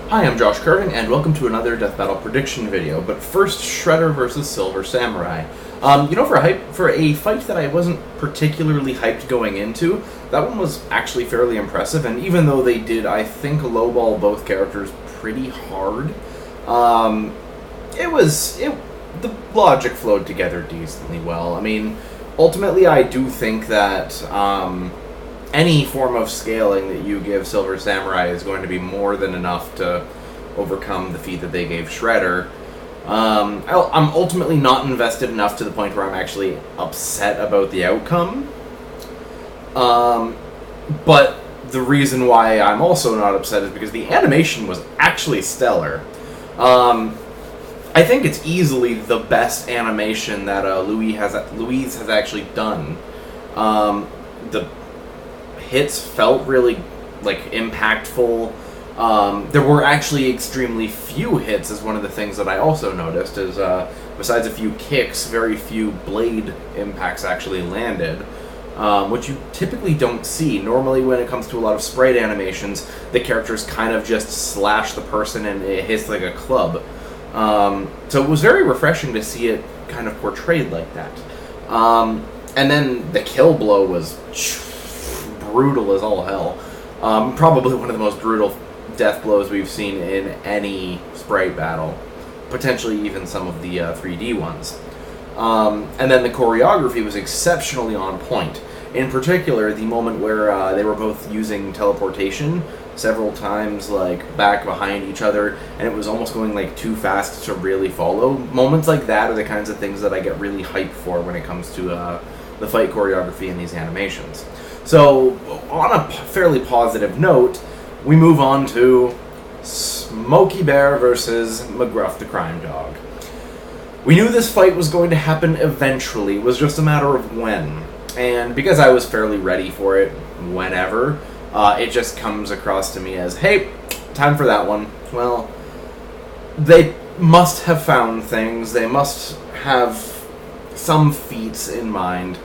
Hi, I'm Josh Curving, and welcome to another Death Battle prediction video. But first, Shredder versus Silver Samurai. For a fight that I wasn't particularly hyped going into, that one was actually fairly impressive. And even though they did, I think, lowball both characters pretty hard, the logic flowed together decently well. I mean, ultimately, I do think that any form of scaling that you give Silver Samurai is going to be more than enough to overcome the feat that they gave Shredder. I'm ultimately not invested enough to the point where I'm actually upset about the outcome. But the reason why I'm also not upset is because the animation was actually stellar. I think it's easily the best animation that Louise has actually done. The hits felt really impactful. There were actually extremely few hits, is one of the things that I also noticed. Is besides a few kicks, very few blade impacts actually landed, which you typically don't see. Normally, when it comes to a lot of sprite animations, the characters kind of just slash the person and it hits like a club. So it was very refreshing to see it kind of portrayed like that. And then the kill blow was brutal as all hell. Probably one of the most brutal death blows we've seen in any sprite battle. Potentially even some of the 3D ones. And then the choreography was exceptionally on point. In particular, the moment where they were both using teleportation several times, back behind each other, and it was almost going too fast to really follow. Moments like that are the kinds of things that I get really hyped for when it comes to the fight choreography in these animations. So, on a fairly positive note, we move on to Smoky Bear versus McGruff the Crime Dog. We knew this fight was going to happen eventually. It was just a matter of when. And because I was fairly ready for it whenever, it just comes across to me as, hey, time for that one. Well, they must have found things. They must have some feats in mind.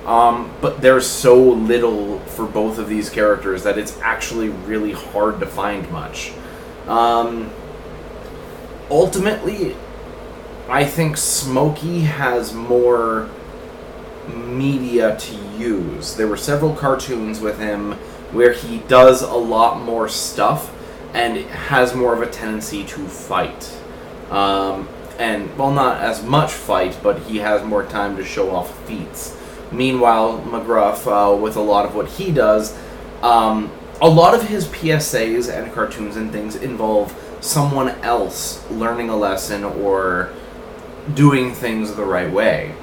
But there's so little for both of these characters that it's actually really hard to find much. Ultimately, I think Smoky has more media to use. There were several cartoons with him where he does a lot more stuff and has more of a tendency to fight. And, well, not as much fight, but he has more time to show off feats. Meanwhile, McGruff, with a lot of what he does, a lot of his PSAs and cartoons and things involve someone else learning a lesson or doing things the right way,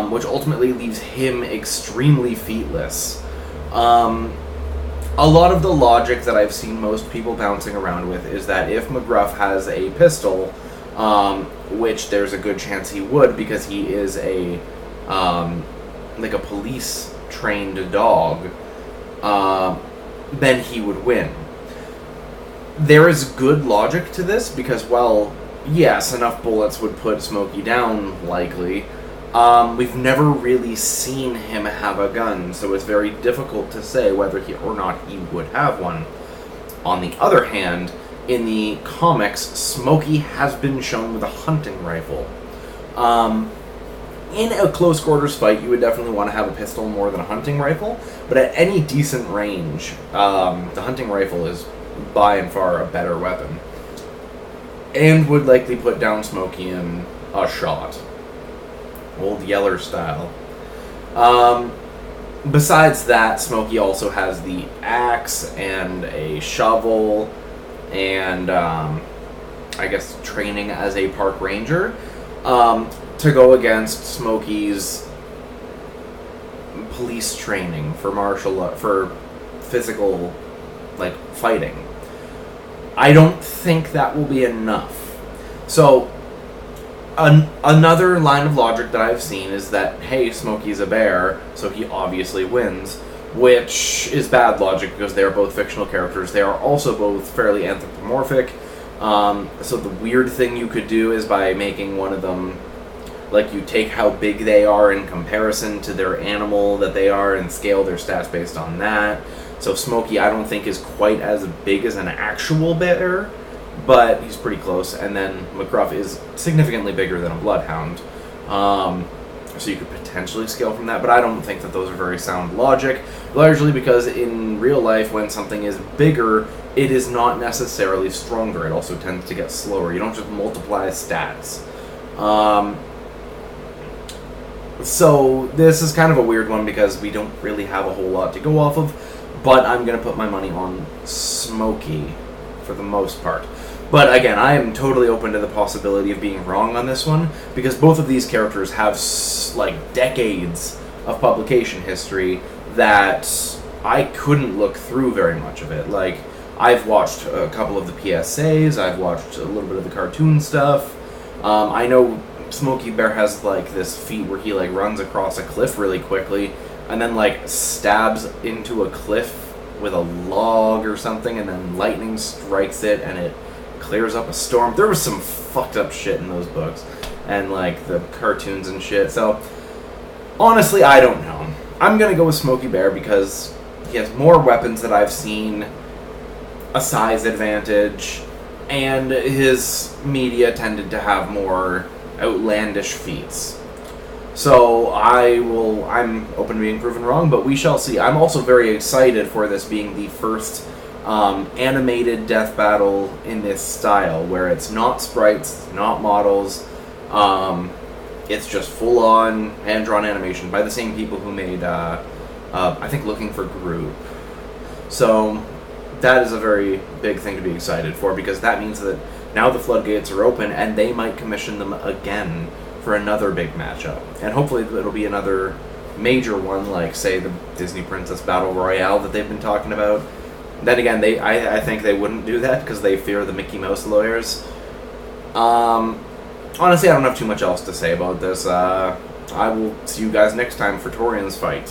which ultimately leaves him extremely featless. A lot of the logic that I've seen most people bouncing around with is that if McGruff has a pistol, which there's a good chance he would because he is a police-trained dog, then he would win. There is good logic to this because, well, yes, enough bullets would put Smoky down, likely. We've never really seen him have a gun, so it's very difficult to say whether he or not he would have one. On the other hand, in the comics, Smoky has been shown with a hunting rifle. In a close quarters fight, you would definitely want to have a pistol more than a hunting rifle, but at any decent range, the hunting rifle is by and far a better weapon, and would likely put down Smoky in a shot. Old Yeller style. Besides that, Smoky also has the axe and a shovel and, I guess, training as a park ranger, to go against Smoky's police training for physical, fighting. I don't think that will be enough. So, another line of logic that I've seen is that, hey, Smoky's a bear, so he obviously wins, which is bad logic because they are both fictional characters. They are also both fairly anthropomorphic. So the weird thing you could do is by making one of them, you take how big they are in comparison to their animal that they are and scale their stats based on that. So Smoky, I don't think, is quite as big as an actual bear. but he's pretty close. And then McGruff is significantly bigger than a Bloodhound. So you could potentially scale from that, but I don't think that those are very sound logic, largely because in real life, when something is bigger, it is not necessarily stronger. It also tends to get slower. You don't just multiply stats. So this is kind of a weird one because we don't really have a whole lot to go off of, but I'm going to put my money on Smoky for the most part. But again, I am totally open to the possibility of being wrong on this one, because both of these characters have like decades of publication history that I couldn't look through very much of it. Like, I've watched a couple of the PSAs, I've watched a little bit of the cartoon stuff. I know Smoky Bear has like this feat where he like runs across a cliff really quickly and then like stabs into a cliff with a log or something, and then lightning strikes it and it clears up a storm. There was some fucked up shit in those books and like the cartoons and shit. So honestly, I don't know. I'm gonna go with Smoky Bear because he has more weapons that I've seen, a size advantage, and his media tended to have more outlandish feats. So I'm open to being proven wrong, but we shall see. I'm also very excited for this being the first animated death battle in this style, where it's not sprites, not models, it's just full-on hand-drawn animation by the same people who made, I think, Looking for Groot. So that is a very big thing to be excited for, because that means that now the floodgates are open, and they might commission them again for another big matchup. And hopefully it'll be another major one, like, say, the Disney Princess Battle Royale that they've been talking about. Then again, I think they wouldn't do that because they fear the Mickey Mouse lawyers. Honestly, I don't have too much else to say about this. I will see you guys next time for Torian's fight.